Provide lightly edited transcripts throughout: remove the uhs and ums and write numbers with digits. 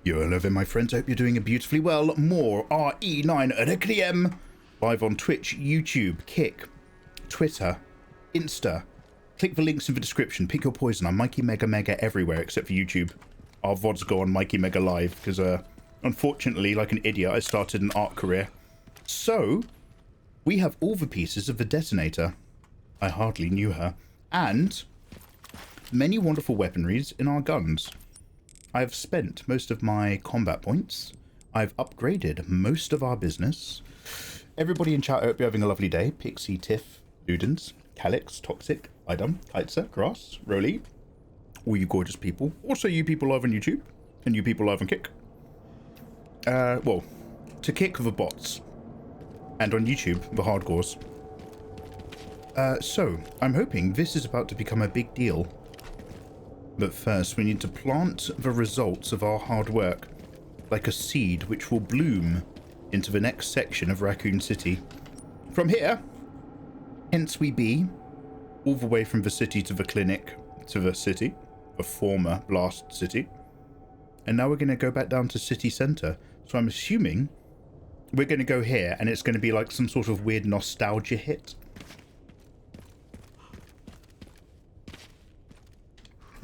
Yo, hello there, my friends. I hope you're doing beautifully well. More RE9 Requiem live on Twitch, YouTube, Kick, Twitter, Insta. Click the links in the description. Pick your poison. I'm Mikeymegamega everywhere except for YouTube. Our VODs go on Mikeymegamega Live because, unfortunately, like an idiot, I started an art career. So, we have all the pieces of the detonator. I hardly knew her. And many wonderful weaponries in our guns. I have spent most of my combat points. I've upgraded most of our business. Everybody in chat, I hope you're having a lovely day. Pixie, Tiff, Ludens, Calix, Toxic, Idum, Kaitza, Grass, Roly. All you gorgeous people. Also you people live on YouTube. And you people live on Kick. Well, to Kick the bots. And on YouTube, the hardcores. So, I'm hoping this is about to become a big deal. But first, we need to plant the results of our hard work, like a seed which will bloom into the next section of Raccoon City. From here, hence we be, all the way from the city to the clinic, to the city, the former Blast City. And now we're going to go back down to city centre. So I'm assuming we're going to go here, and it's going to be like some sort of weird nostalgia hit.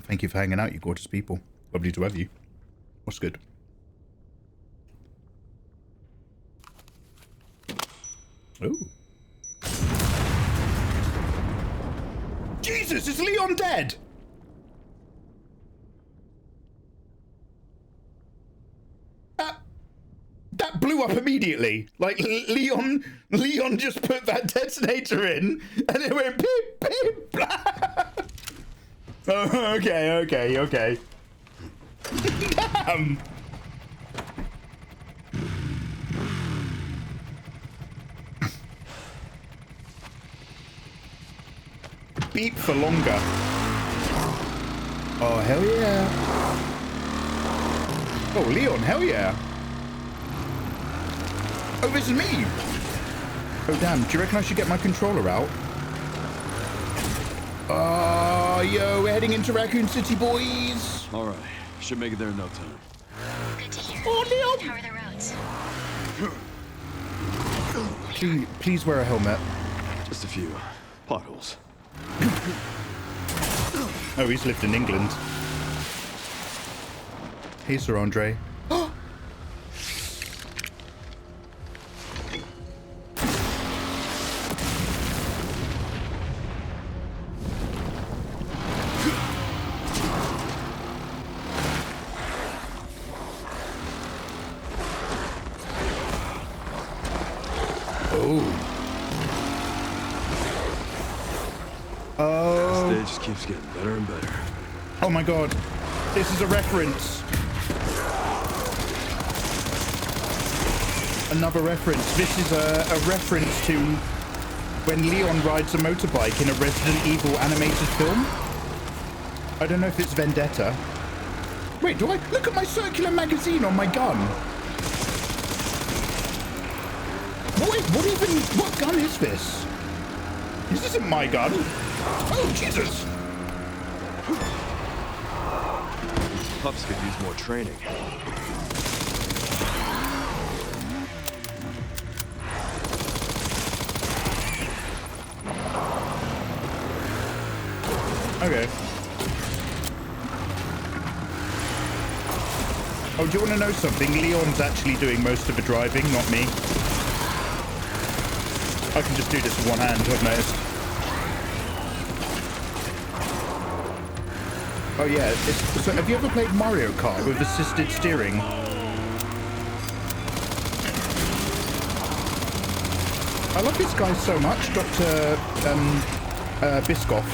Thank you for hanging out, you gorgeous people. Lovely to have you. What's good? Oh. Jesus, is Leon dead? That blew up immediately. Like, Leon just put that detonator in, and it went beep, beep, blah. Oh, okay. Damn. Beep for longer. Oh, hell yeah. Oh, Leon, hell yeah. Oh, this is me. Oh, damn. Do you reckon I should get my controller out? Oh, yo, we're heading into Raccoon City, boys. All right. Should make it there in no time. Good to hear. Oh, Leon. How are the roads? Please wear a helmet. Just a few potholes. Oh, he's lived in England. Hey, Sir Andre. This stage keeps getting better and better. Oh my god. This is a reference. Another reference. This is a reference to when Leon rides a motorbike in a Resident Evil animated film. I don't know if it's Vendetta. Wait, do I look at my circular magazine on my gun? Wait, what gun is this? This isn't my gun. Oh, Jesus! These pups could use more training. Okay. Oh, do you want to know something? Leon's actually doing most of the driving, not me. I can just do this with one hand, I've noticed. Oh yeah, so have you ever played Mario Kart with assisted steering? I love this guy so much, Dr. Biscoff.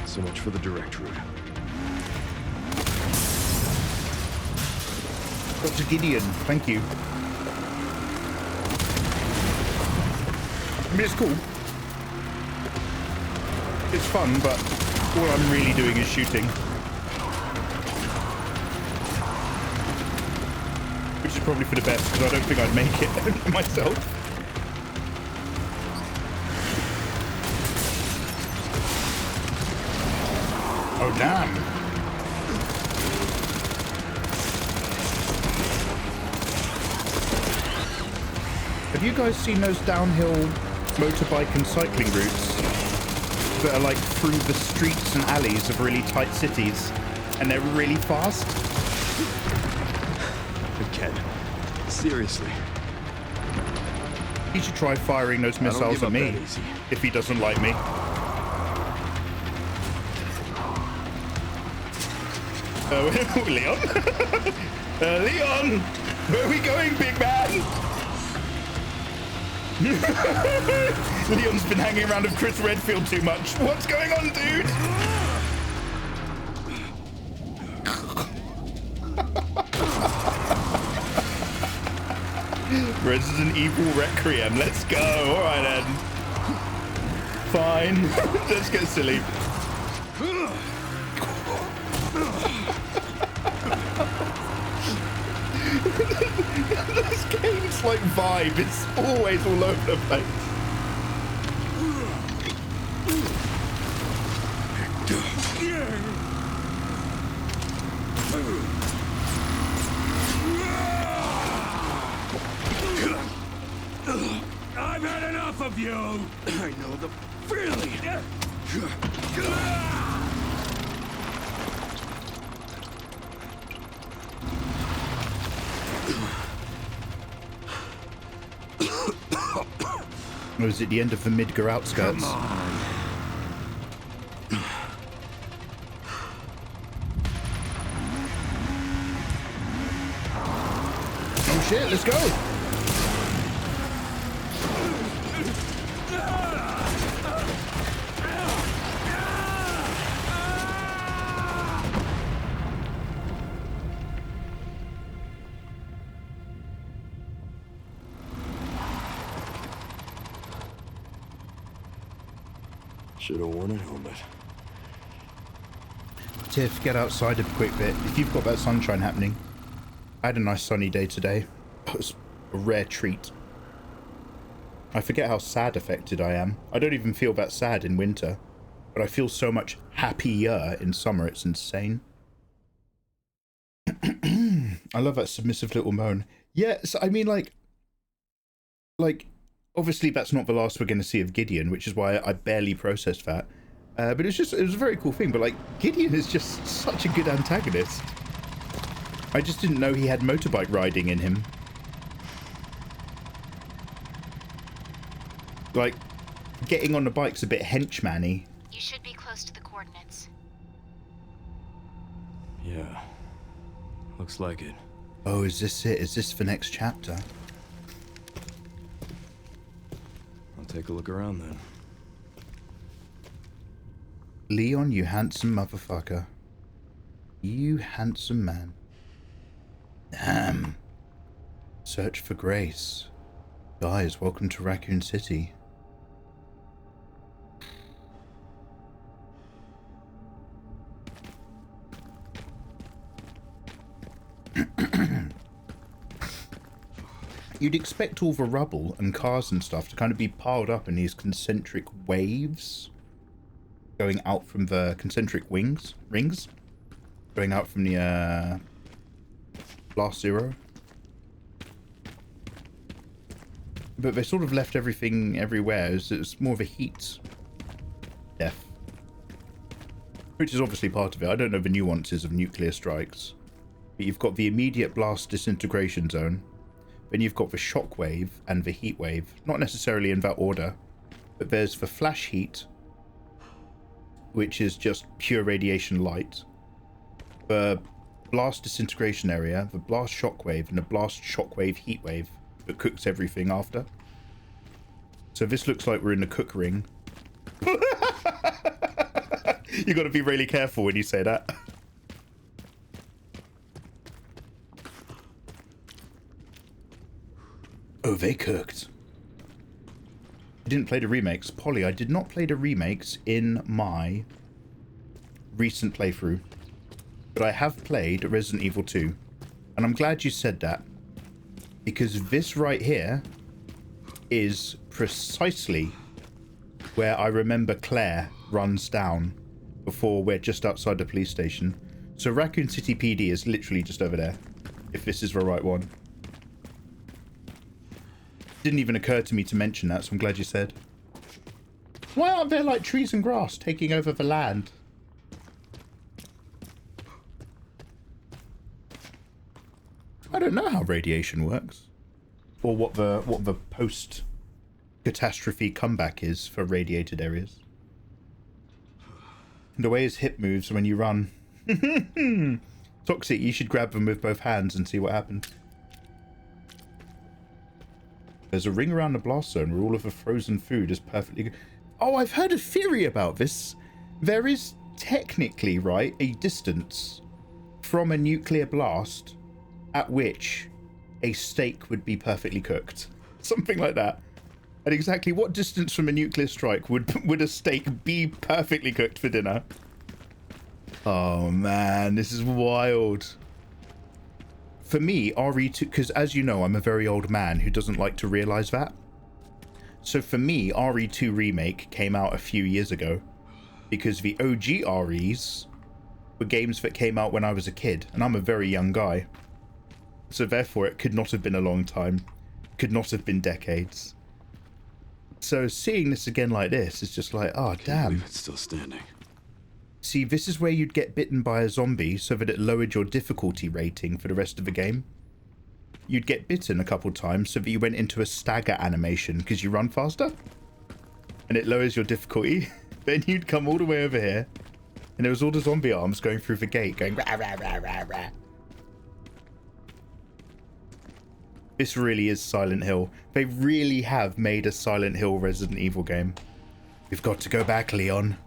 So much for the direct route. Dr. Gideon, thank you. I mean, it's cool. It's fun, but all I'm really doing is shooting. Which is probably for the best, because I don't think I'd make it myself. Oh, damn. Have you guys seen those downhill motorbike and cycling routes that are like through the streets and alleys of really tight cities, and they're really fast? Ken, seriously. He should try firing those missiles at me if he doesn't like me. Leon? Leon! Where are we going, big man? Leon's been hanging around with Chris Redfield too much. What's going on, dude? Resident Evil Requiem. Let's go. All right, then. Fine. Let's get silly. This game's like vibe. It's always all over the place. I've had enough of you! I know the feeling! Or is it the end of the Midgar outskirts? Come on. Oh shit, let's go! Should have worn a helmet. Tiff, get outside a quick bit. If you've got that sunshine happening. I had a nice sunny day today. It was a rare treat. I forget how sad affected I am. I don't even feel that sad in winter. But I feel so much happier in summer. It's insane. I love that submissive little moan. Yes, I mean, like, obviously that's not the last we're going to see of Gideon, which is why I barely processed that. But it was a very cool thing. But, like, Gideon is just such a good antagonist. I just didn't know he had motorbike riding in him. Like, getting on the bike's a bit henchman-y. You should be close to the coordinates. Yeah. Looks like it. Oh, is this it? Is this the next chapter? I'll take a look around then. Leon, you handsome motherfucker. You handsome man. Damn. Search for Grace. Guys, welcome to Raccoon City. You'd expect all the rubble and cars and stuff to kind of be piled up in these concentric waves going out from the concentric rings going out from the Blast Zero, but they sort of left everything everywhere. It's more of a heat death, which is obviously part of it. I don't know the nuances of nuclear strikes, but you've got the immediate blast disintegration zone. Then you've got the shock wave and the heat wave. Not necessarily in that order, but there's the flash heat, which is just pure radiation light. The blast disintegration area, the blast shock wave, and the blast shock wave heat wave that cooks everything after. So this looks like we're in the cook ring. You got to be really careful when you say that. Oh, they cooked. I didn't play the remakes. Polly, I did not play the remakes in my recent playthrough. But I have played Resident Evil 2. And I'm glad you said that. Because this right here is precisely where I remember Claire runs down before we're just outside the police station. So Raccoon City PD is literally just over there, if this is the right one. Didn't even occur to me to mention that, so I'm glad you said. Why aren't there like trees and grass taking over the land? I don't know how radiation works. Or what the post catastrophe comeback is for radiated areas. The way his hip moves when you run. Toxic, you should grab them with both hands and see what happens. There's a ring around the blast zone where all of the frozen food is perfectly good. Oh, I've heard a theory about this. There is technically, right, a distance from a nuclear blast at which a steak would be perfectly cooked. Something like that. At exactly what distance from a nuclear strike would a steak be perfectly cooked for dinner? Oh man, this is wild. For me, RE2, because as you know, I'm a very old man who doesn't like to realize that. So for me, RE2 Remake came out a few years ago because the OG REs were games that came out when I was a kid, and I'm a very young guy. So therefore, it could not have been a long time. Could not have been decades. So seeing this again like this is just like, oh, damn. Believe it's still standing. See, this is where you'd get bitten by a zombie so that it lowered your difficulty rating for the rest of the game. You'd get bitten a couple times so that you went into a stagger animation because you run faster. And it lowers your difficulty. Then you'd come all the way over here. And there was all the zombie arms going through the gate going rah, rah, rah, rah, rah. This really is Silent Hill. They really have made a Silent Hill Resident Evil game. We've got to go back, Leon.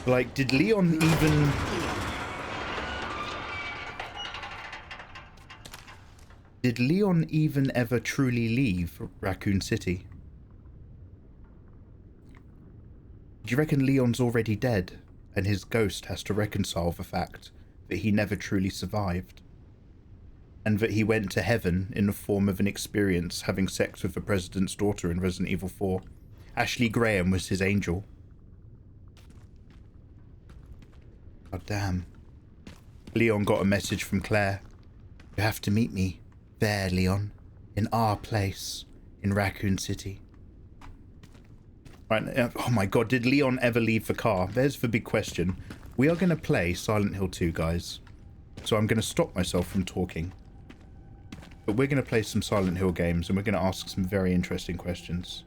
Like, did Leon even... Did Leon even ever truly leave Raccoon City? Do you reckon Leon's already dead and his ghost has to reconcile the fact that he never truly survived? And that he went to heaven in the form of an experience having sex with the president's daughter in Resident Evil 4. Ashley Graham was his angel. God damn. Leon got a message from Claire. You have to meet me there, Leon. In our place. In Raccoon City. Right. Oh my god, did Leon ever leave the car? There's the big question. We are going to play Silent Hill 2, guys. So I'm going to stop myself from talking. But we're going to play some Silent Hill games and we're going to ask some very interesting questions.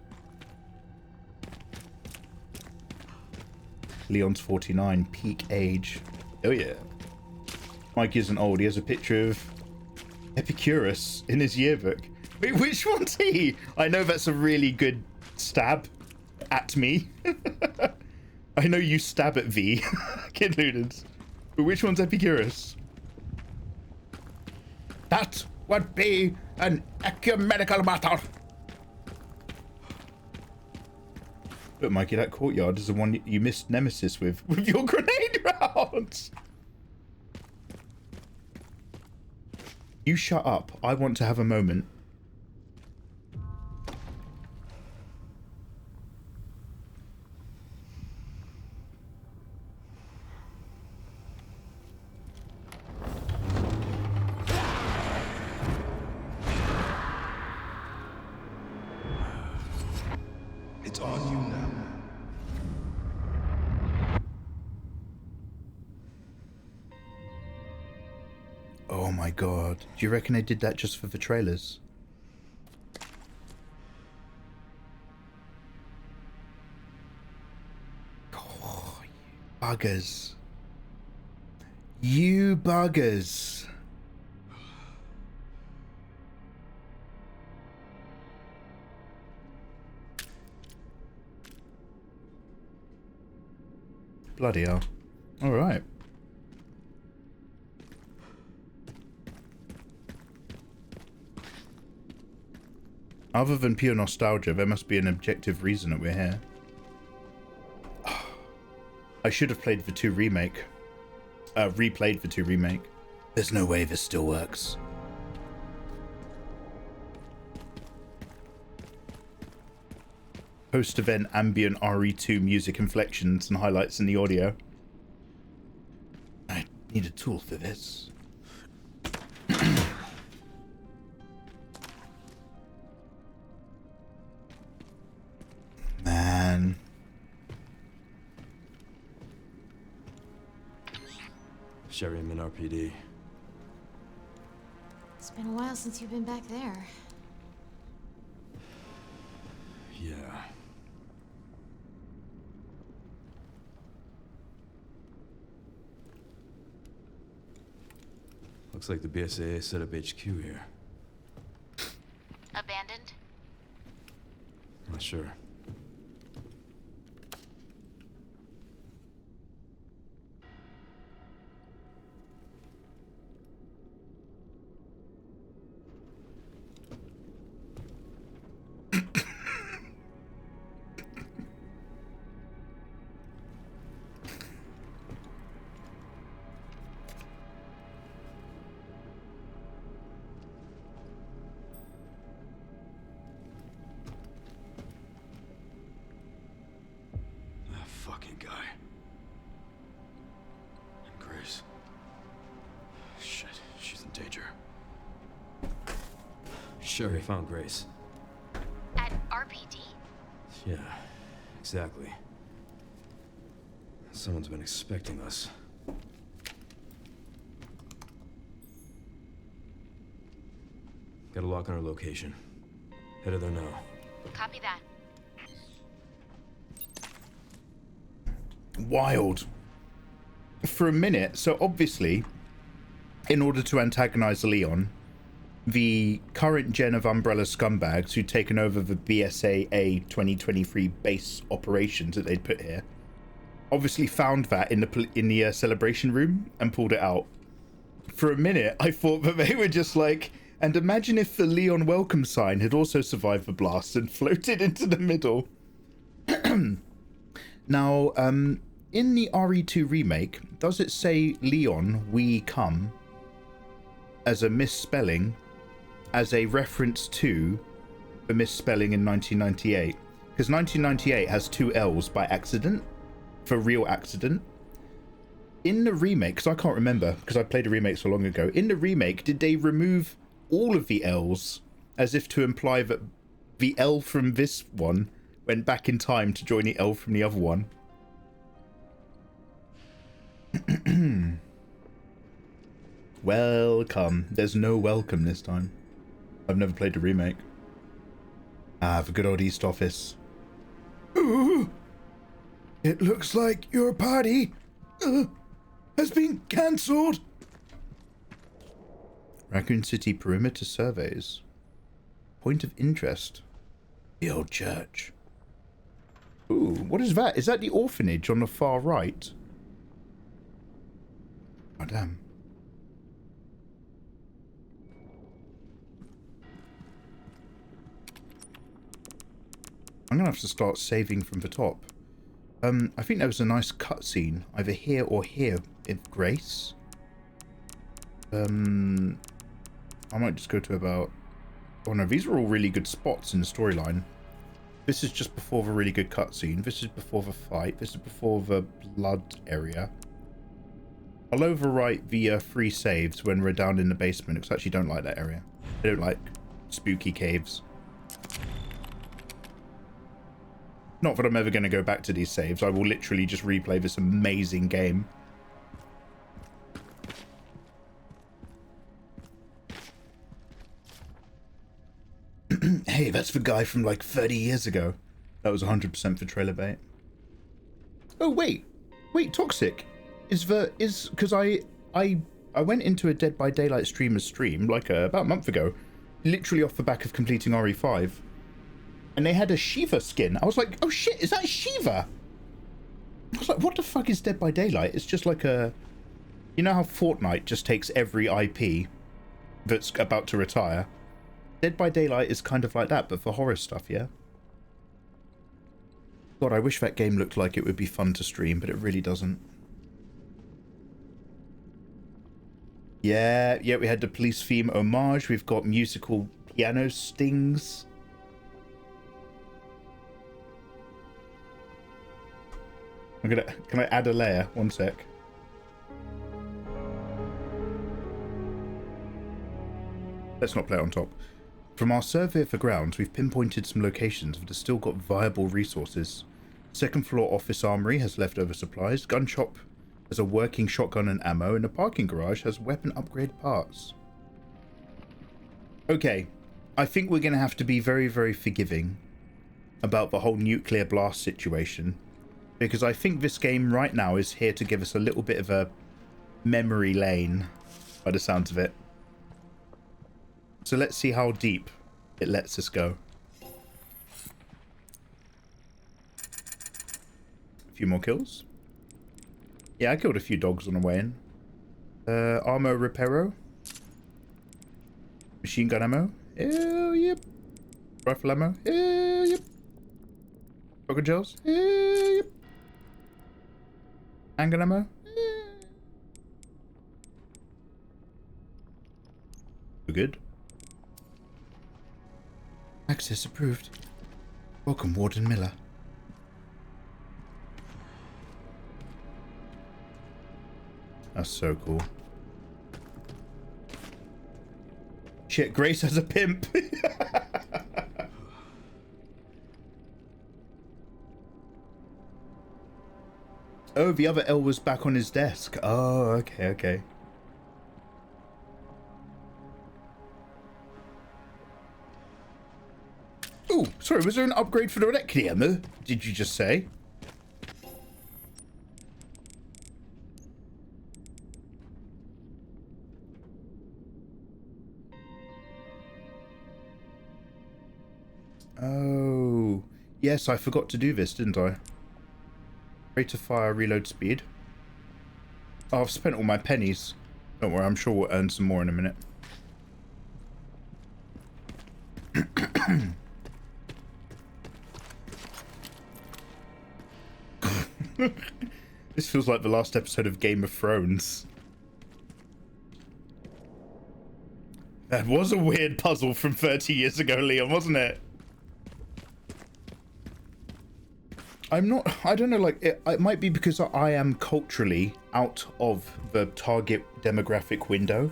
Leon's 49, peak age. Oh yeah. Mikey isn't old. He has a picture of Epicurus in his yearbook. Wait, which one's he? I know that's a really good stab at me. I know you stab at V, Kid Ludens. But which one's Epicurus? That would be an ecumenical matter. Look, Mikey, that courtyard is the one you missed Nemesis with your grenade rounds. You shut up. I want to have a moment. It's on you now. Oh my god. Do you reckon they did that just for the trailers? Oh, you buggers. You buggers. Bloody hell. Alright. Other than pure nostalgia, there must be an objective reason that we're here. I should have played the 2 remake. Replayed the 2 remake. There's no way this still works. Post-event ambient RE2 music inflections and highlights in the audio. I need a tool for this. Man. Sherry Min RPD. It's been a while since you've been back there. Yeah. Looks like the BSAA set up HQ here. Abandoned? Not sure. Fucking guy. And Grace. Shit, she's in danger. Sherry found Grace. At RPD? Yeah, exactly. Someone's been expecting us. Got a lock on her location. Headed there now. Copy that. Wild. For a minute, so obviously, in order to antagonize Leon, the current gen of Umbrella scumbags who'd taken over the BSAA 2023 base operations that they'd put here, obviously found that in the celebration room and pulled it out. For a minute, I thought that they were just like, and imagine if the Leon welcome sign had also survived the blast and floated into the middle. Now, in the RE2 remake, does it say Leon, we come, as a misspelling, as a reference to the misspelling in 1998? Because 1998 has 2 L's by accident, for real accident. In the remake, because I can't remember, because I played a remake so long ago, in the remake, did they remove all of the L's, as if to imply that the L from this one went back in time to join the L from the other one? Welcome. There's no welcome this time. I've never played the remake. Ah, the good old East Office. Ooh, it looks like your party has been cancelled. Raccoon City perimeter surveys. Point of interest. The old church. Ooh, what is that? Is that the orphanage on the far right? Oh, damn. I'm gonna have to start saving from the top. I think there was a nice cutscene, either here or here, with Grace. I might just go to about... Oh no, these are all really good spots in the storyline. This is just before the really good cutscene. This is before the fight. This is before the blood area. I'll overwrite the free saves when we're down in the basement, because I actually don't like that area. I don't like spooky caves. Not that I'm ever going to go back to these saves. I will literally just replay this amazing game. Hey, that's the guy from like 30 years ago. That was 100% for trailer bait. Oh, wait, Toxic is because I went into a Dead by Daylight streamer's stream like about a month ago, literally off the back of completing RE5, and they had a Shiva skin. I was like, oh shit, is that Shiva? I was like, what the fuck is Dead by Daylight? It's just like a, you know how Fortnite just takes every IP that's about to retire Dead by Daylight is kind of like that, but for horror stuff, yeah? God, I wish that game looked like it would be fun to stream, but it really doesn't. Yeah, we had the police theme homage. We've got musical piano stings. Can I add a layer? One sec. Let's not play it on top. From our survey of the grounds, we've pinpointed some locations that have still got viable resources. Second floor office armory has leftover supplies. Gun shop has a working shotgun and ammo, and the parking garage has weapon upgrade parts. Okay, I think we're going to have to be very, very forgiving about the whole nuclear blast situation, because I think this game right now is here to give us a little bit of a memory lane, by the sounds of it. So let's see how deep it lets us go. A few more kills. Yeah, I killed a few dogs on the way in. Armor reparo. Machine gun ammo. Hell yep. Rifle ammo. Hell yep. Shotgun gels. Hell yep. Handgun ammo. We're good. Access approved. Welcome, Warden Miller. That's so cool. Shit, Grace has a pimp. Oh, the other L was back on his desk. Oh, okay. Oh, sorry, was there an upgrade for the Requiem? Did you just say? Oh, yes, I forgot to do this, didn't I? Rate of fire, reload speed. Oh, I've spent all my pennies. Don't worry, I'm sure we'll earn some more in a minute. This feels like the last episode of Game of Thrones. That was a weird puzzle from 30 years ago, Leon, wasn't it? I don't know, like, it might be because I am culturally out of the target demographic window.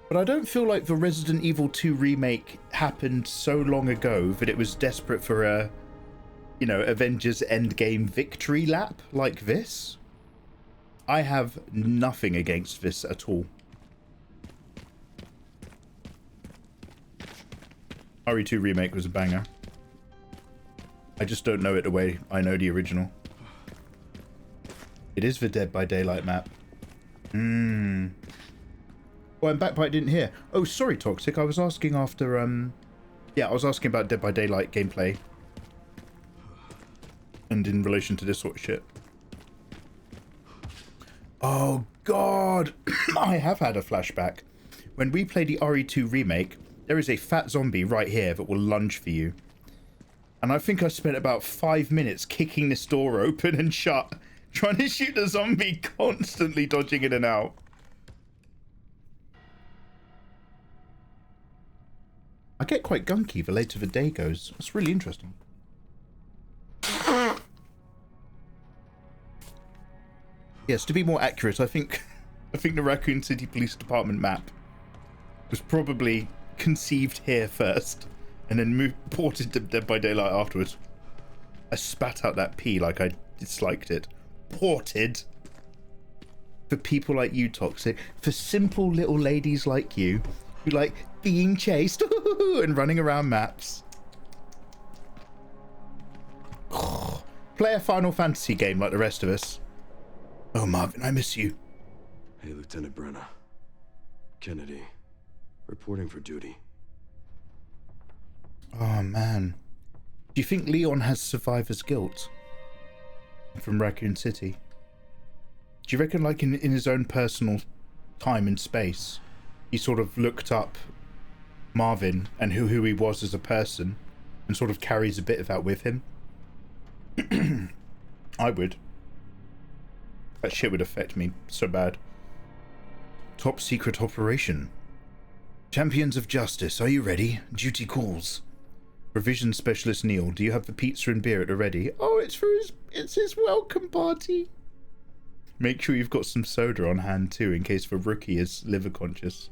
But I don't feel like the Resident Evil 2 remake happened so long ago that it was desperate for a, you know, Avengers Endgame victory lap like this. I have nothing against this at all. RE2 remake was a banger. I just don't know it the way I know the original. It is the Dead by Daylight map. Oh, I'm back, but I didn't hear. Oh, sorry, Toxic. I was asking after, yeah, I was asking about Dead by Daylight gameplay. And in relation to this sort of shit. Oh, God. I have had a flashback. When we play the RE2 remake, there is a fat zombie right here that will lunge for you. And I think I spent about 5 minutes kicking this door open and shut, trying to shoot the zombie, constantly dodging in and out. I get quite gunky the later the day goes. It's really interesting. Yes, to be more accurate, I think the Raccoon City Police Department map was probably conceived here first and then ported to Dead by Daylight afterwards. I spat out that pee like I disliked it. Ported. For people like you, Toxic. For simple little ladies like you who like being chased and running around maps. Play a Final Fantasy game like the rest of us. Oh, Marvin, I miss you. Hey, Lieutenant Brenna. Kennedy. Reporting for duty. Oh, man. Do you think Leon has survivor's guilt from Raccoon City? Do you reckon, like, in his own personal time and space, he sort of looked up Marvin and who he was as a person, and sort of carries a bit of that with him. I would. That shit would affect me so bad. Top secret operation. Champions of Justice, are you ready? Duty calls. Revision Specialist Neil, do you have the pizza and beer at the ready? Oh, it's his welcome party. Make sure you've got some soda on hand too, in case the rookie is liver conscious.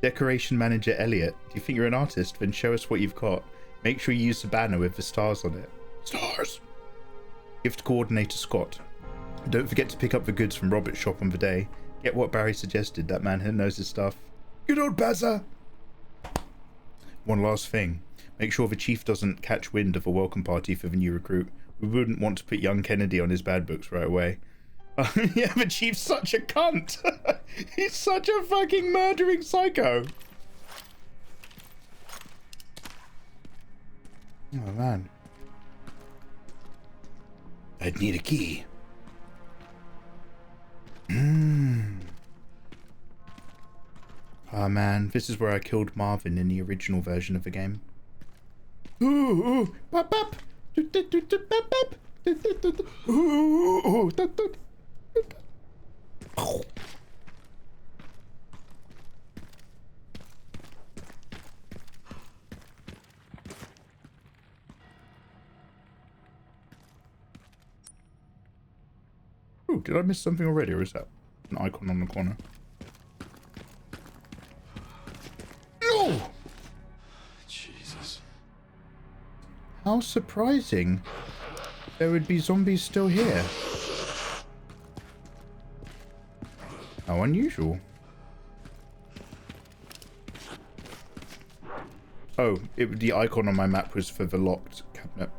Decoration Manager Elliot, do you think you're an artist? Then show us what you've got. Make sure you use the banner with the stars on it. Stars! Gift Coordinator Scott, don't forget to pick up the goods from Robert's shop on the day. Get what Barry suggested, that man knows his stuff. Good old Bazza! One last thing. Make sure the chief doesn't catch wind of a welcome party for the new recruit. We wouldn't want to put young Kennedy on his bad books right away. Yeah, the chief's such a cunt. He's such a fucking murdering psycho. Oh, man. I'd need a key. Ah, man, this is where I killed Marvin in the original version of the game. Ooh, bop, bop. Ooh, did I miss something already, or is that an icon on the corner? No! Jesus. How surprising. There would be zombies still here. How unusual. Oh, the icon on my map was for the locked cabinet.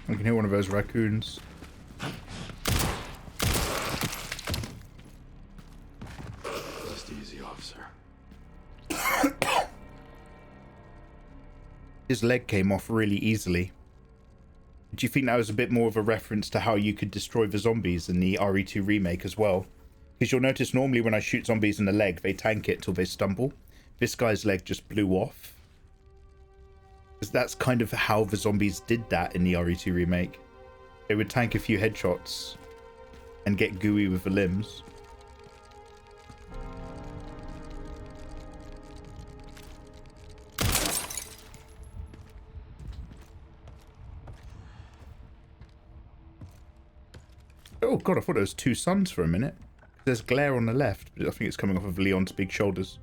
I can hear one of those raccoons. Just easy, officer. His leg came off really easily. Do you think that was a bit more of a reference to how you could destroy the zombies in the RE2 remake as well? Because you'll notice normally when I shoot zombies in the leg, they tank it till they stumble. This guy's leg just blew off. Because that's kind of how the zombies did that in the RE2 remake. They would tank a few headshots and get gooey with the limbs. Oh god, I thought it was two suns for a minute. There's glare on the left, but I think it's coming off of Leon's big shoulders.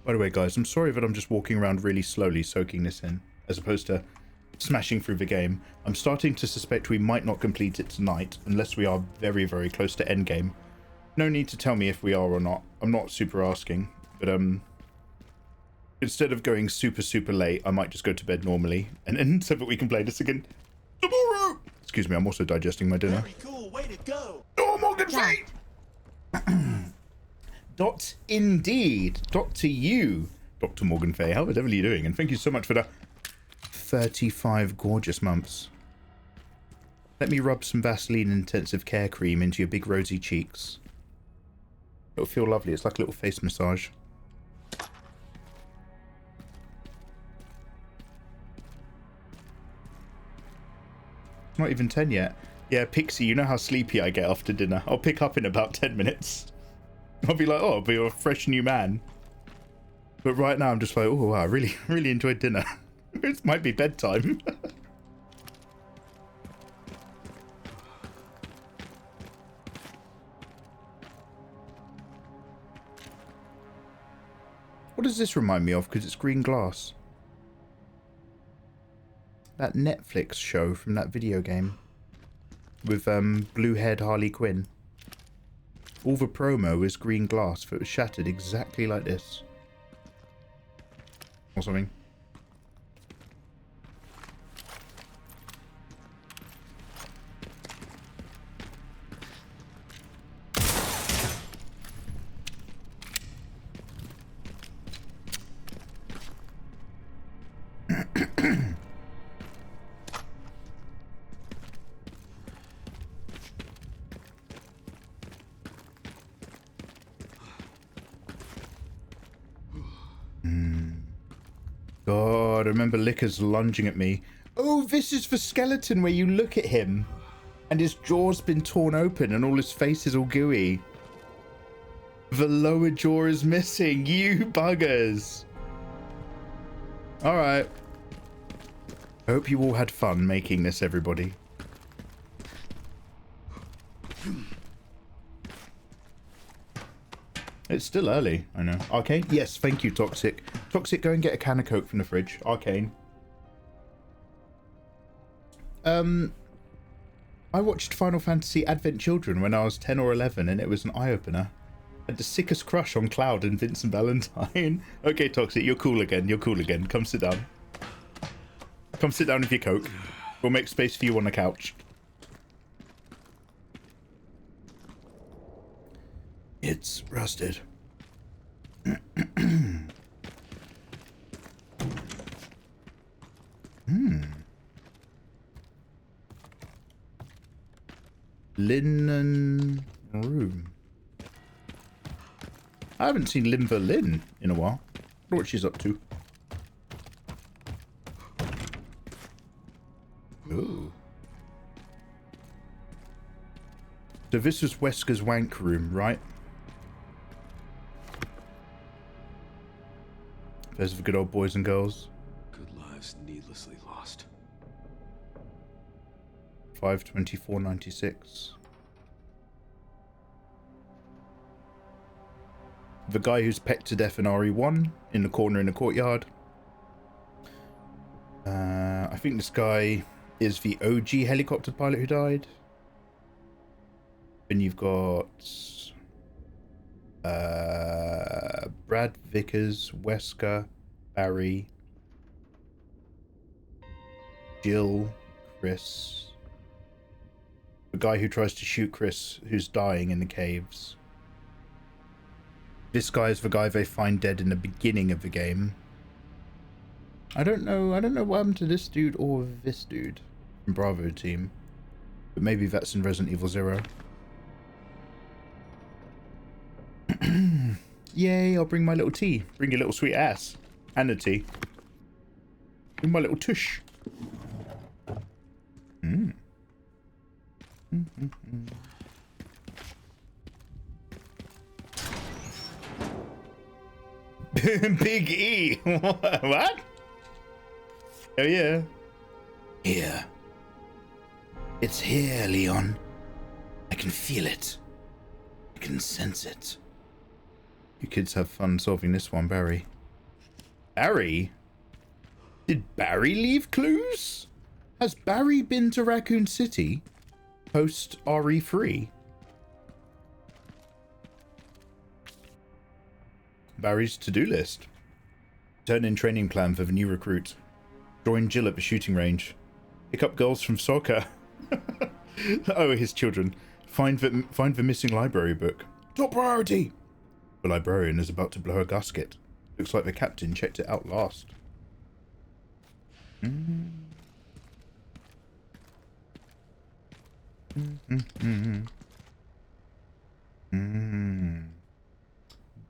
By the way, guys, I'm sorry that I'm just walking around really slowly soaking this in, as opposed to smashing through the game. I'm starting to suspect we might not complete it tonight, unless we are very, very close to endgame. No need to tell me if we are or not. I'm not super asking, but instead of going super, super late, I might just go to bed normally, and then so that we can play this again tomorrow. Excuse me, I'm also digesting my dinner. Very cool, way to go. Oh, Morgan Fate! Dot indeed. Dot to you, Dr. Morgan Fay. How the devil are you doing? And thank you so much for the 35 gorgeous months. Let me rub some Vaseline intensive care cream into your big rosy cheeks. It'll feel lovely. It's like a little face massage. It's not even 10 yet. Yeah, Pixie, you know how sleepy I get after dinner. I'll pick up in about 10 minutes. I'll be like, oh, I'll be a fresh new man. But right now I'm just like, oh, wow, I really enjoyed dinner. It might be bedtime. What does this remind me of? Because it's green glass. That Netflix show from that video game. With blue-haired Harley Quinn. All the promo is green glass, but it was shattered exactly like this. Or something. God, I remember Lickers lunging at me. Oh, this is the skeleton where you look at him and his jaw's been torn open and all his face is all gooey. The lower jaw is missing, you buggers. All right. I hope you all had fun making this, everybody. It's still early, I know. Arcane? Yes, thank you, Toxic. Toxic, go and get a can of Coke from the fridge. Arcane. I watched Final Fantasy Advent Children when I was 10 or 11, and it was an eye-opener. I had the sickest crush on Cloud and Vincent Valentine. Okay, Toxic, you're cool again. You're cool again. Come sit down. Come sit down with your Coke. We'll make space for you on the couch. It's rusted. Linen room. I haven't seen Limber Lynn in a while. I wonder what she's up to. Ooh. So this was Wesker's wank room, right? There's the good old boys and girls. Good lives needlessly lost. 5/24/96. The guy who's pecked to death in RE1 in the corner in the courtyard. I think this guy is the OG helicopter pilot who died. Then you've got Brad Vickers, Wesker, Barry, Jill, Chris. The guy who tries to shoot Chris, who's dying in the caves. This guy is the guy they find dead in the beginning of the game. I don't know what happened to this dude or this dude from Bravo team. But maybe that's in Resident Evil 0. Yay, I'll bring my little tea. Bring your little sweet ass. And the tea. Bring my little tush. Big E. What? Oh yeah. Here. It's here, Leon. I can feel it. I can sense it. You kids have fun solving this one, Barry. Barry? Did Barry leave clues? Has Barry been to Raccoon City post RE3? Barry's to-do list. Turn in training plan for the new recruit. Join Jill at the shooting range. Pick up girls from soccer. Oh, his children. Find the missing library book. Top priority! The librarian is about to blow a gasket. Looks like the captain checked it out last.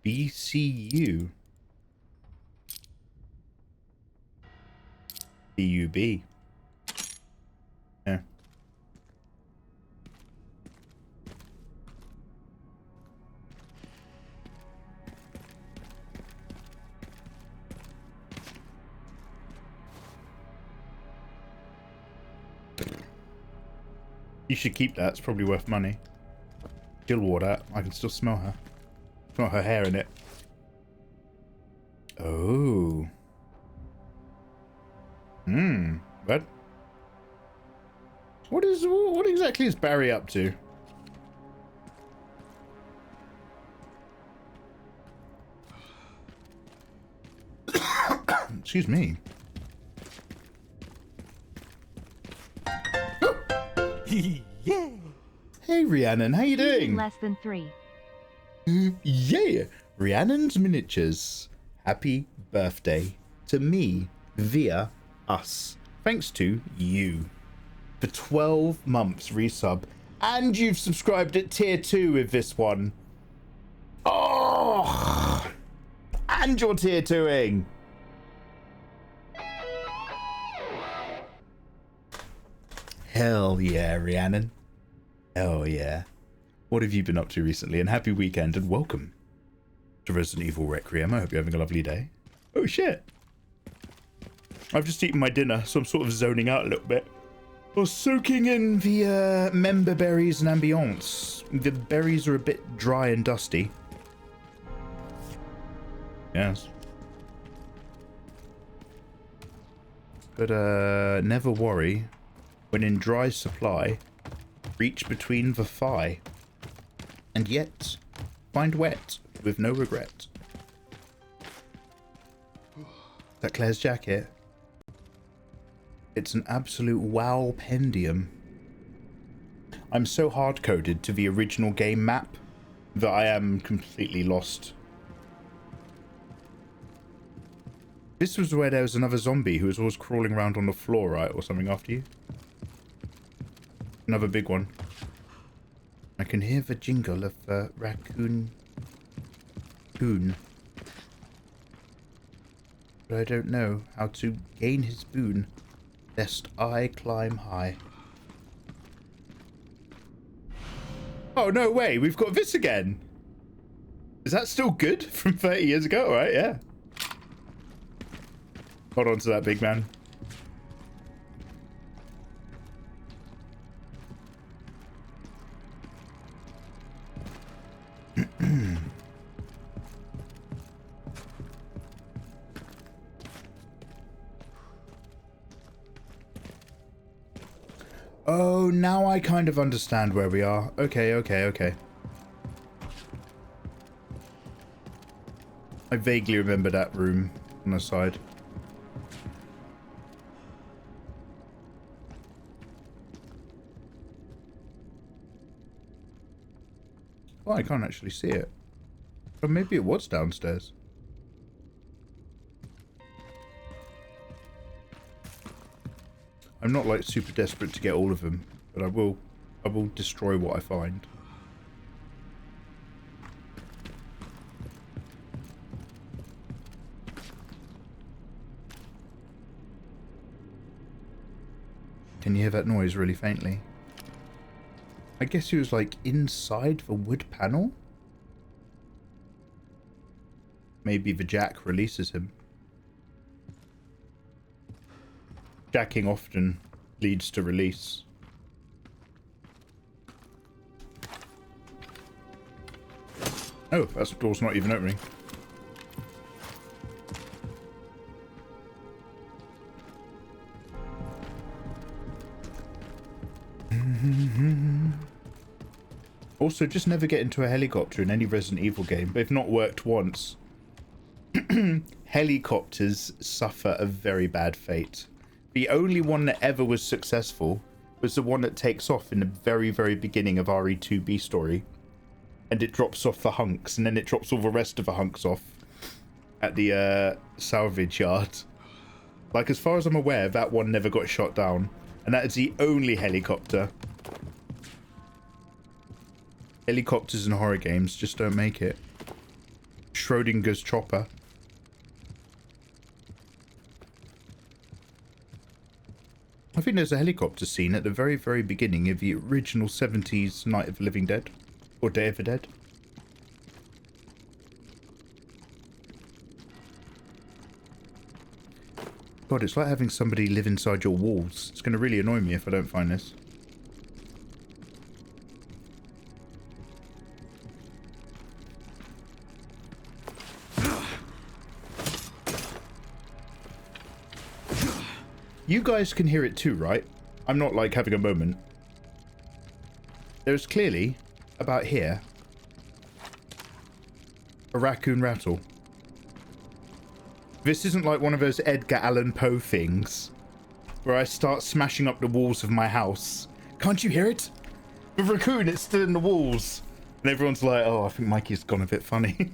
BCU. BUB. Yeah. You should keep that. It's probably worth money. Jill wore that. I can still smell her. Smell her hair in it. Oh. What exactly is Barry up to? excuse me. Yeah. Hey, Rhiannon, how you doing? Less than 3. Yeah, Rhiannon's Miniatures. Happy birthday to me via us. Thanks to you. For 12 months resub. And you've subscribed at tier 2 with this one. Oh! And you're tier 2ing. Hell yeah, Rhiannon. Hell yeah. What have you been up to recently? And happy weekend and welcome to Resident Evil Requiem. I hope you're having a lovely day. Oh shit. I've just eaten my dinner, so I'm sort of zoning out a little bit. I was soaking in the member berries and ambiance. The berries are a bit dry and dusty. Yes. But never worry. When in dry supply, reach between the thigh. And yet, find wet with no regret. Is that Claire's jacket? It's an absolute wow-pendium. I'm so hard-coded to the original game map that I am completely lost. This was where there was another zombie who was always crawling around on the floor, right? Or something after you. Another big one. I can hear the jingle of the raccoon. Boon. But I don't know how to gain his boon, lest I climb high. Oh, no way. We've got this again. Is that still good from 30 years ago? All right, yeah. Hold on to that, big man. Oh, now I kind of understand where we are. Okay. I vaguely remember that room on the side. Oh, I can't actually see it. Or maybe it was downstairs. I'm not like super desperate to get all of them, but I will destroy what I find. Can you hear that noise really faintly? I guess he was like inside the wood panel? Maybe the jack releases him. Jacking often leads to release. Oh, that door's not even opening. Also, just never get into a helicopter in any Resident Evil game. They've not worked once. Helicopters suffer a very bad fate. The only one that ever was successful was the one that takes off in the very, very beginning of RE2B story. And it drops off the hunks, and then it drops all the rest of the hunks off at the salvage yard. Like, as far as I'm aware, that one never got shot down. And that is the only helicopter. Helicopters in horror games just don't make it. Schrodinger's chopper. I think there's a helicopter scene at the very, very beginning of the original 70s Night of the Living Dead. Or Day of the Dead. God, it's like having somebody live inside your walls. It's going to really annoy me if I don't find this. You guys can hear it too, right? I'm not like having a moment. There's clearly, about here, a raccoon rattle. This isn't like one of those Edgar Allan Poe things where I start smashing up the walls of my house. Can't you hear it? The raccoon, it's still in the walls. And everyone's like, oh, I think Mikey's gone a bit funny.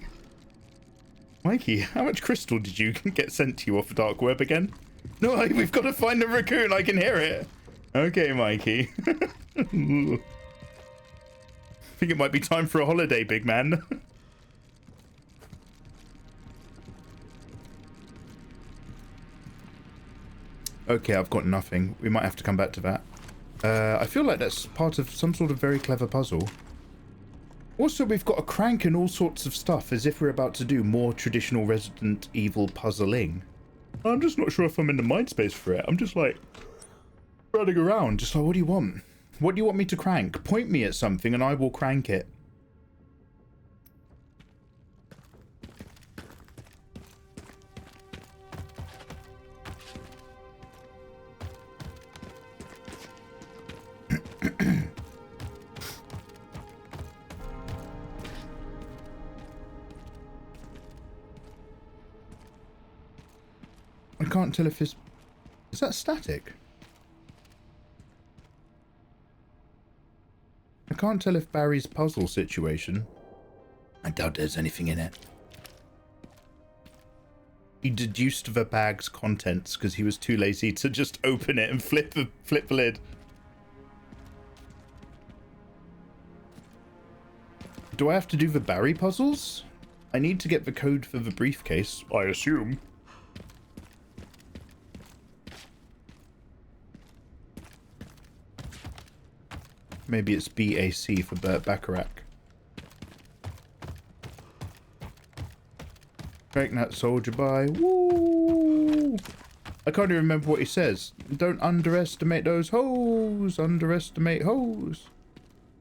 Mikey, how much crystal did you get sent to you off the dark web again? No, we've got to find the raccoon. I can hear it. Okay, Mikey. I think it might be time for a holiday, big man. Okay, I've got nothing. We might have to come back to that. I feel like that's part of some sort of very clever puzzle. Also, we've got a crank and all sorts of stuff, as if we're about to do more traditional Resident Evil puzzling. I'm just not sure if I'm in the mind space for it. I'm just like running around, just like, what do you want? What do you want me to crank? Point me at something and I will crank it. I can't tell if it's... Is that static? I can't tell if Barry's puzzle situation... I doubt there's anything in it. He deduced the bag's contents because he was too lazy to just open it and flip the lid. Do I have to do the Barry puzzles? I need to get the code for the briefcase, I assume. Maybe it's BAC for Burt Bacharach. Break that soldier by. Woo! I can't even remember what he says. Don't underestimate those hoes. Underestimate hoes.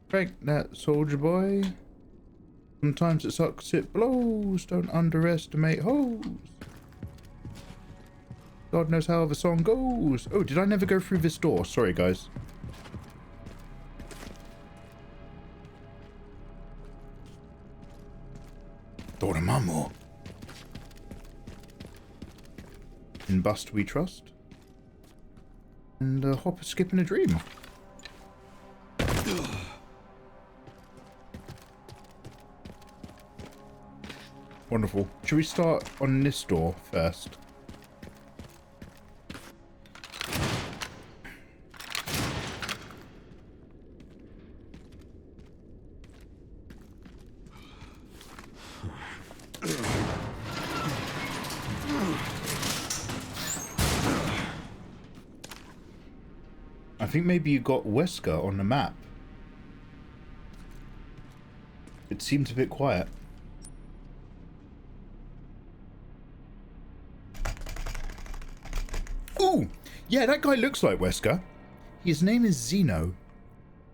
Break that soldier boy. Sometimes it sucks, it blows. Don't underestimate hoes. God knows how the song goes. Oh, did I never go through this door? Sorry, guys. Dormammu. In Bust We Trust. And Hopper Skip in a Dream. Wonderful. Should we start on this door first? I think maybe you got Wesker on the map. It seemed a bit quiet. Ooh! Yeah, that guy looks like Wesker. His name is Zeno.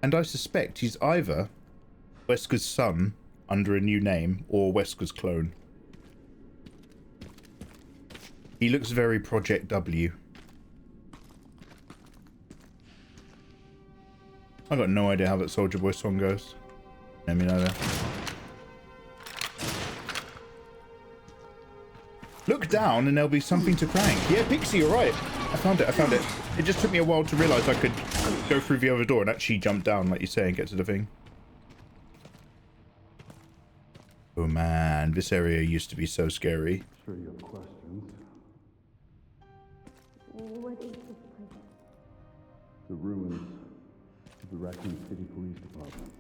And I suspect he's either Wesker's son under a new name or Wesker's clone. He looks very Project W. I got no idea how that Soldier Boy song goes. Let me know there. Look down and there'll be something to crank. Yeah, Pixie, you're right. I found it, I found it. It just took me a while to realise I could go through the other door and actually jump down, like you say, and get to the thing. Oh man, this area used to be so scary. Sure you have questions. What is this place? The ruins of the Raccoon City Police Department.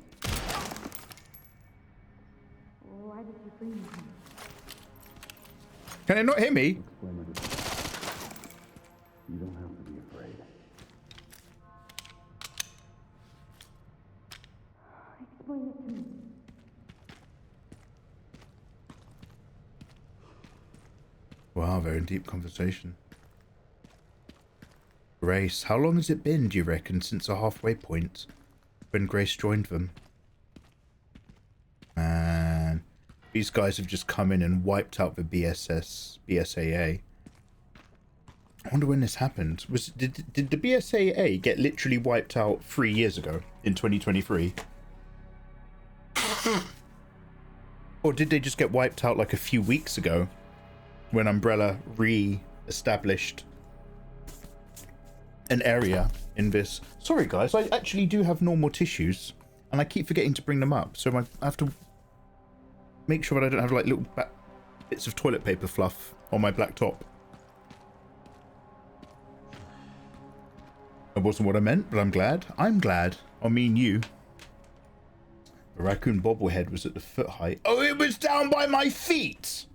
Why did you bring me here? Can it not hit me? Explain everything. You don't have to be afraid. Explain it to me. Wow, very deep conversation. Grace, how long has it been, do you reckon, since the halfway point? When Grace joined them? Man, these guys have just come in and wiped out the BSAA. I wonder when this happened. Did the BSAA get literally wiped out 3 years ago in 2023? Or did they just get wiped out like a few weeks ago? when Umbrella re-established an area in this. Sorry guys, I actually do have normal tissues and I keep forgetting to bring them up, so I have to make sure that I don't have like little bits of toilet paper fluff on my black top. That wasn't what I meant, but I'm glad. I'm glad. I mean you. The raccoon bobblehead was at the foot height. Oh, it was down by my feet!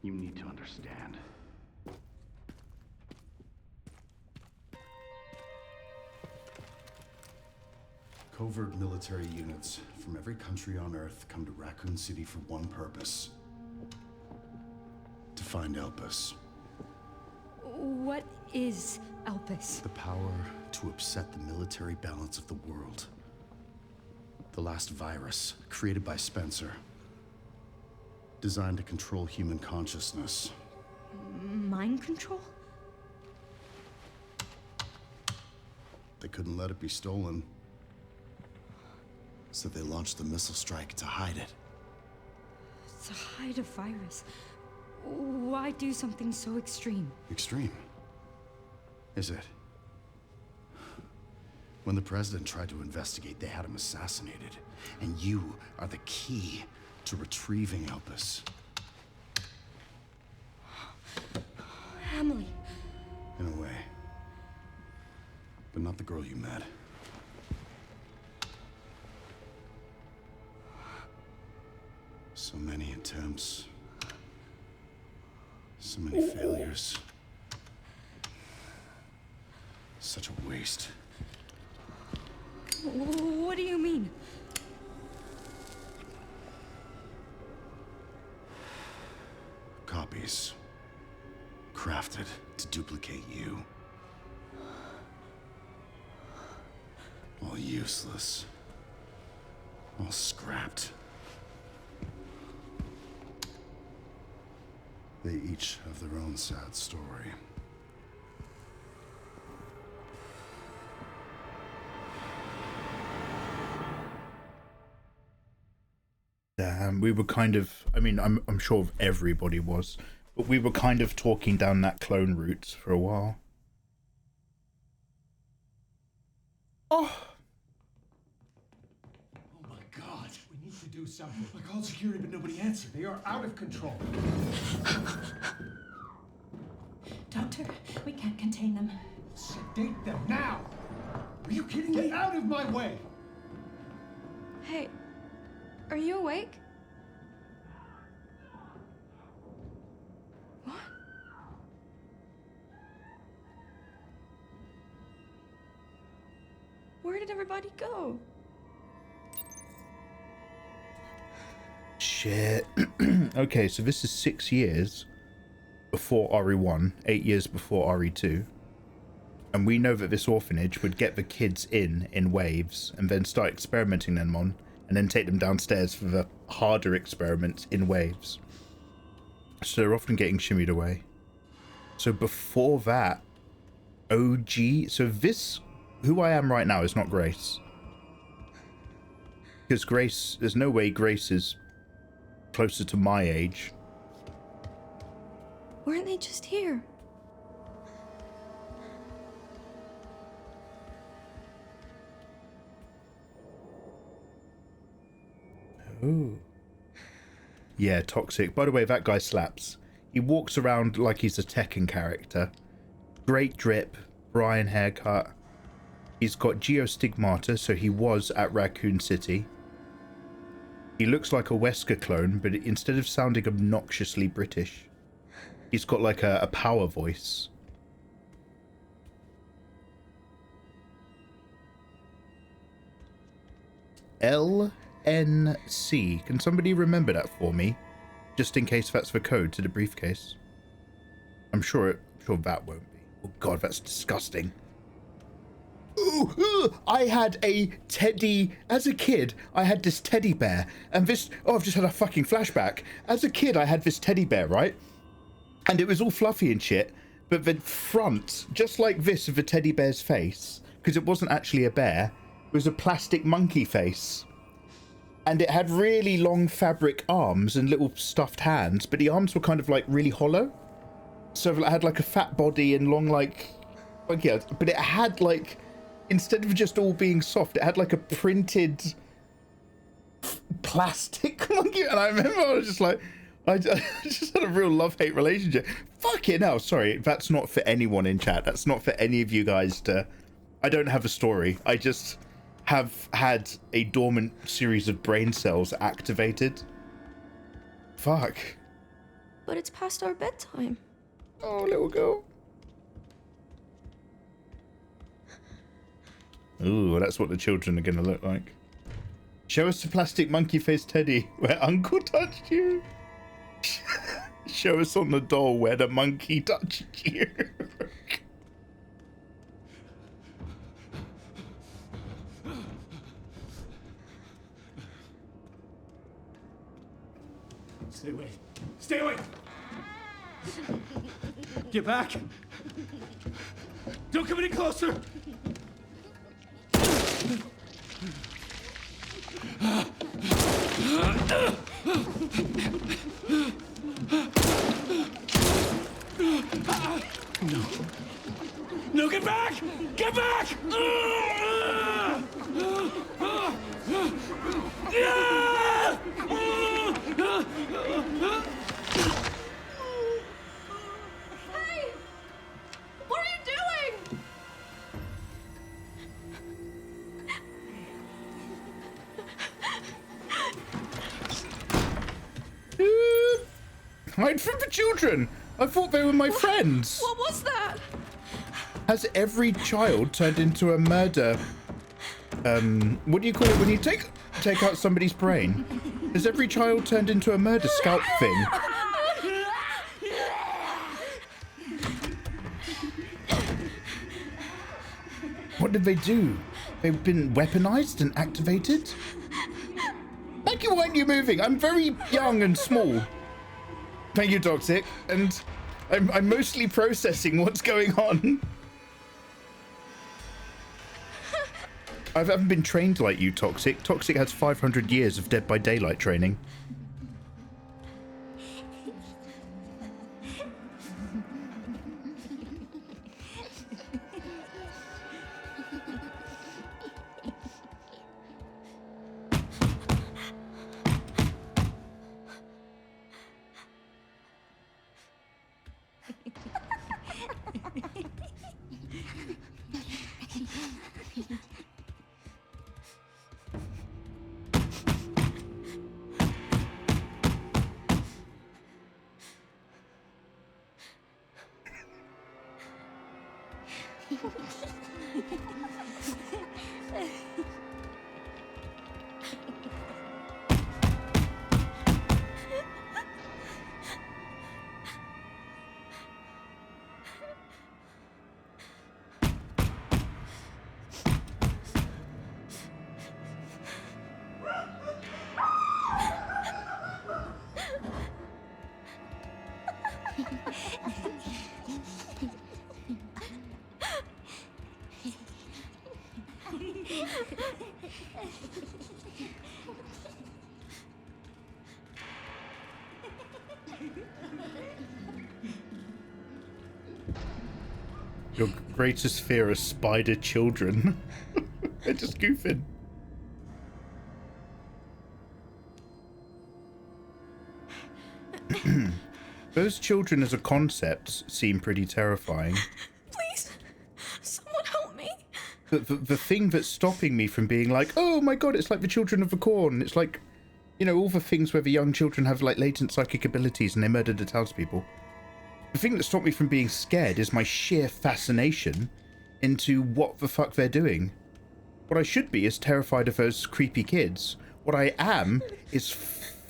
You need to understand. Covert military units from every country on Earth come to Raccoon City for one purpose. To find Elpis. What is Elpis? The power to upset the military balance of the world. The last virus, created by Spencer. Designed to control human consciousness. Mind control? They couldn't let it be stolen. So they launched the missile strike to hide it. To hide a virus? Why do something so extreme? Extreme? Is it? When the president tried to investigate, they had him assassinated. And you are the key to retrieving Elpis. Emily. In a way. But not the girl you met. So many attempts. So many failures. Such a waste. What do you mean? Copies. Crafted to duplicate you. All useless. All scrapped. They each have their own sad story. Damn, we were kind of, I mean, I'm sure everybody was, but we were kind of talking down that clone route for a while. Oh! Oh my God, we need to do something. I called security, but nobody answered. They are out of control. Doctor, we can't contain them. Sedate them now! Are you kidding me? Get out of my way! Hey, are you awake? What? Where did everybody go? Shit. Okay, so this is 6 years before RE1, 8 years before RE2. And we know that this orphanage would get the kids in waves and then start experimenting them on, and then take them downstairs for the harder experiments in waves. So they're often getting shimmied away. So before that, OG, so this, who I am right now is not Grace. Because Grace, there's no way Grace is closer to my age. Weren't they just here? Oh. Yeah, toxic. By the way, that guy slaps. He walks around like he's a Tekken character. Great drip, Brian haircut. He's got geostigmata, so he was at Raccoon City. He looks like a Wesker clone, but instead of sounding obnoxiously British, he's got like a power voice. LNC. Can somebody remember that for me? Just in case that's the code to the briefcase. I'm sure that won't be. Oh god, that's disgusting. Ooh, I had a teddy, as a kid, I had this teddy bear, and this, oh, I've just had a fucking flashback. As a kid, I had this teddy bear, right? And it was all fluffy and shit, but the front, just like this of the teddy bear's face, because it wasn't actually a bear, it was a plastic monkey face. and it had really long fabric arms and little stuffed hands, but the arms were kind of like really hollow. So it had like a fat body and long yeah, but it had like, instead of just all being soft, it had like a printed plastic monkey. And I remember I was just like, I just had a real love-hate relationship. Fucking hell, sorry, that's not for anyone in chat. That's not for any of you guys to... I don't have a story. I just have had a dormant series of brain cells activated. Fuck. But it's past our bedtime. Oh, little girl. Ooh, that's what the children are gonna look like. Show us the plastic monkey face teddy where Uncle touched you. Show us on the doll where the monkey touched you. Stay away. Stay away! Get back! Don't come any closer! No. No, get back! Get back! Hey! What are you doing? Hide from the children! I thought they were my friends! What was that? Has every child turned into a murder... what do you call it when you take out somebody's brain? Has every child turned into a murder scalp thing? What did they do? They've been weaponized and activated? Thank you, why aren't you moving? I'm very young and small. Thank you, Toxic. And I'm mostly processing what's going on. I haven't been trained like you, Toxic. Toxic has 500 years of Dead by Daylight training. Your greatest fear is spider children. They're just goofing. Those children as a concept seem pretty terrifying. Please, someone help me. The thing that's stopping me from being like, oh my god, it's like the Children of the Corn. It's like, you know, all the things where the young children have like latent psychic abilities and they murder the townspeople. The thing that stopped me from being scared is my sheer fascination into what the fuck they're doing. What I should be is terrified of those creepy kids. What I am is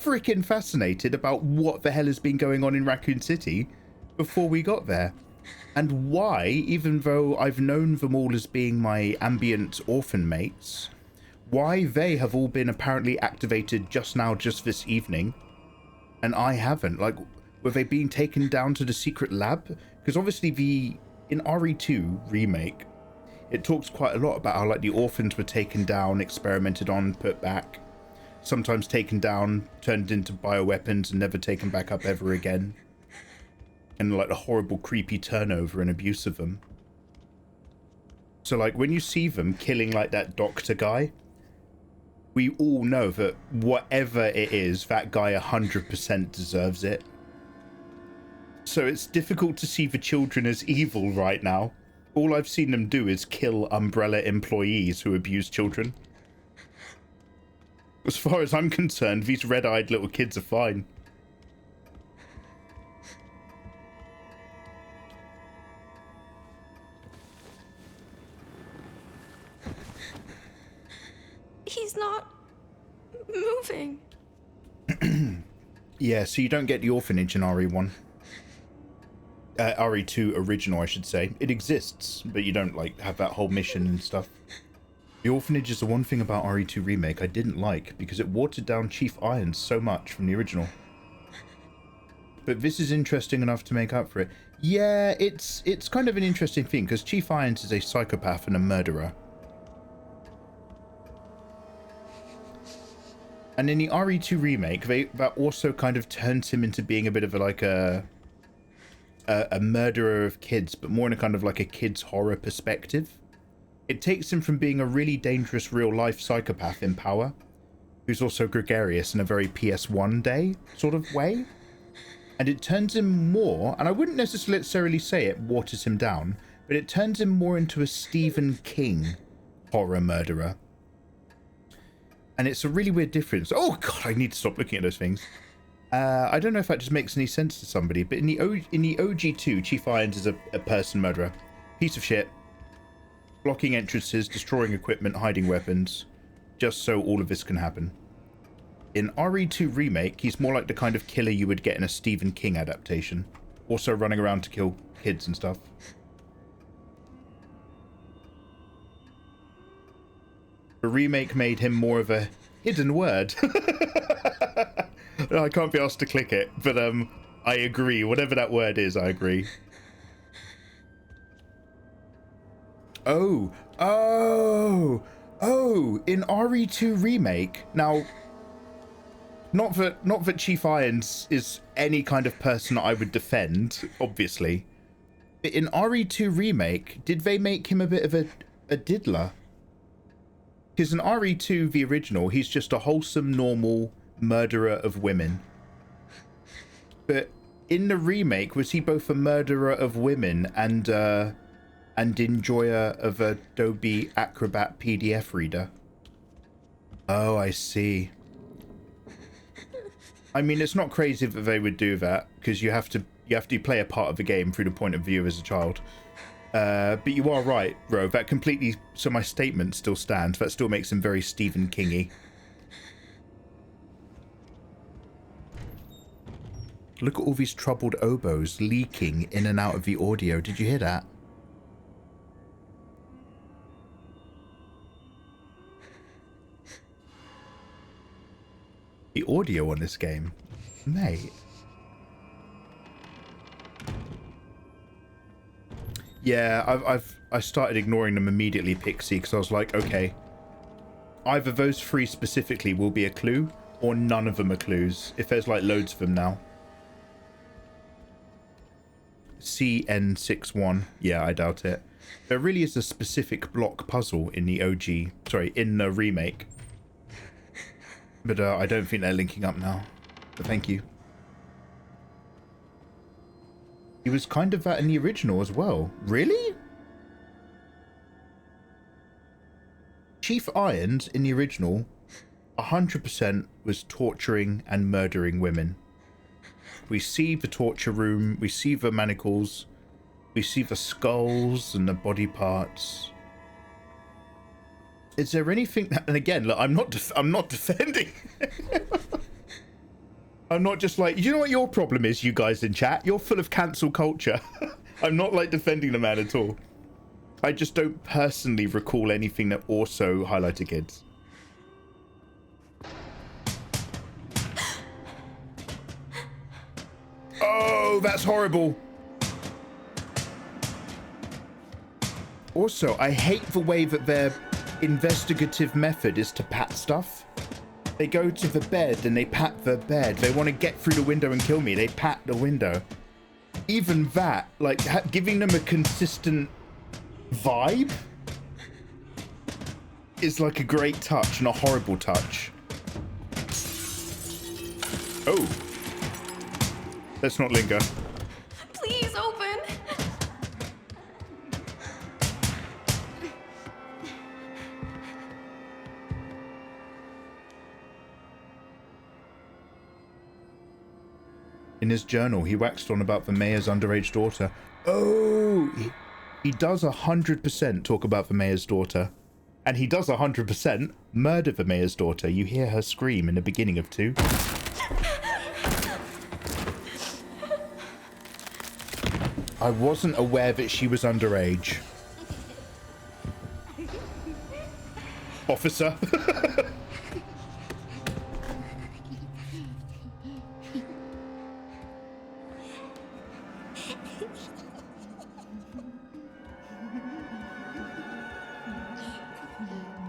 freaking fascinated about what the hell has been going on in Raccoon City before we got there. And why, even though I've known them all as being my ambient orphan mates, why they have all been apparently activated just now, just this evening, and I haven't. Like, were they being taken down to the secret lab? Because obviously in RE2 remake, it talks quite a lot about how like the orphans were taken down, experimented on, put back. sometimes taken down, turned into bioweapons, and never taken back up ever again. And like the horrible, creepy turnover and abuse of them. So like when you see them killing like that doctor guy, we all know that whatever it is, that guy 100% deserves it. So it's difficult to see the children as evil right now. All I've seen them do is kill Umbrella employees who abuse children. As far as I'm concerned, these red-eyed little kids are fine. He's not moving. Yeah, so you don't get the orphanage in RE1. RE2 original, I should say. It exists, but you don't, like, have that whole mission and stuff. The orphanage is the one thing about RE2 Remake I didn't like, because it watered down Chief Irons so much from the original. But this is interesting enough to make up for it. Yeah, it's kind of an interesting thing, because Chief Irons is a psychopath and a murderer. And in the RE2 Remake, that also kind of turns him into being a bit of a murderer of kids, but more in a kind of like a kid's horror perspective. It takes him from being a really dangerous real-life psychopath in power, who's also gregarious in a very PS1 day sort of way, and it turns him more, and I wouldn't necessarily say it waters him down, but it turns him more into a Stephen King horror murderer. And it's a really weird difference. Oh god, I need to stop looking at those things. I don't know if that just makes any sense to somebody, but in the OG2, Chief Irons is a person murderer. Piece of shit. Blocking entrances, destroying equipment, hiding weapons, just so all of this can happen. In RE2 Remake, he's more like the kind of killer you would get in a Stephen King adaptation. Also running around to kill kids and stuff. The remake made him more of a hidden word. I can't be asked to click it, but I agree. Whatever that word is, I agree. Oh, in RE2 Remake. Now, not that Chief Irons is any kind of person I would defend, obviously. But in RE2 Remake, did they make him a bit of a diddler? Because in RE2, the original, he's just a wholesome, normal murderer of women. But in the remake, was he both a murderer of women and enjoyer of Adobe Acrobat PDF reader? Oh, I see. I mean, it's not crazy that they would do that, because you have to play a part of the game through the point of view as a child. But you are right, Ro. That completely... So my statement still stands. That still makes him very Stephen King-y. Look at all these troubled oboes leaking in and out of the audio. Did you hear that? The audio on this game, mate. Yeah, I started ignoring them immediately, Pixie, because I was like, okay, either those three specifically will be a clue, or none of them are clues. If there's like loads of them now. CN61. Yeah, I doubt it. There really is a specific block puzzle in the in the remake. But I don't think they're linking up now. But thank you. He was kind of that in the original as well. Really? Chief Irons in the original 100% was torturing and murdering women. We see the torture room, we see the manacles, we see the skulls and the body parts. Is there anything that, and again, look, I'm not defending. I'm not just like, you know what your problem is, you guys in chat? You're full of cancel culture. I'm not like defending the man at all. I just don't personally recall anything that also highlighted kids. Oh, that's horrible. Also, I hate the way that their investigative method is to pat stuff. They go to the bed and they pat the bed. They want to get through the window and kill me. They pat the window. Even that, like, giving them a consistent vibe is like a great touch and a horrible touch. Oh. Let's not linger. Please open. In his journal, he waxed on about the mayor's underage daughter. Oh, he does 100% talk about the mayor's daughter. And he does 100% murder the mayor's daughter. You hear her scream in the beginning of 2. I wasn't aware that she was underage. Officer.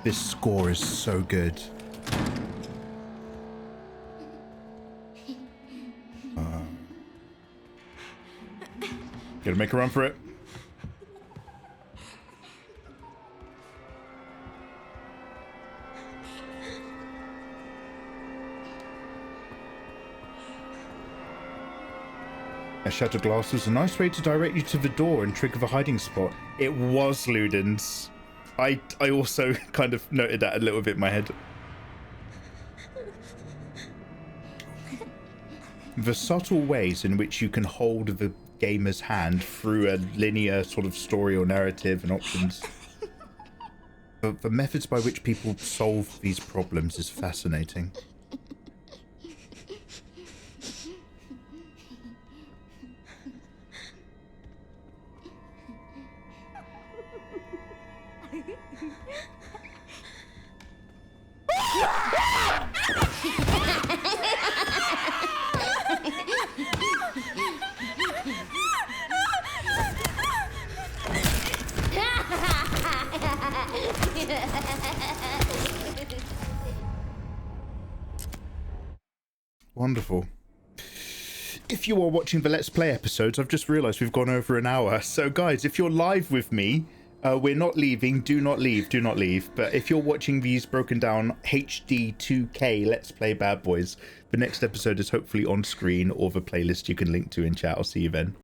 This score is so good. Gotta make a run for it. A shattered glass was a nice way to direct you to the door and trigger the hiding spot. It was Ludens. I also kind of noted that a little bit in my head. The subtle ways in which you can hold the gamer's hand through a linear sort of story or narrative and options. The methods by which people solve these problems is fascinating. Wonderful. If you are watching the Let's Play episodes, I've just realised we've gone over an hour. So guys, if you're live with me, we're not leaving. Do not leave. Do not leave. But if you're watching these broken down HD 2K Let's Play Bad Boys, the next episode is hopefully on screen or the playlist you can link to in chat. I'll see you then.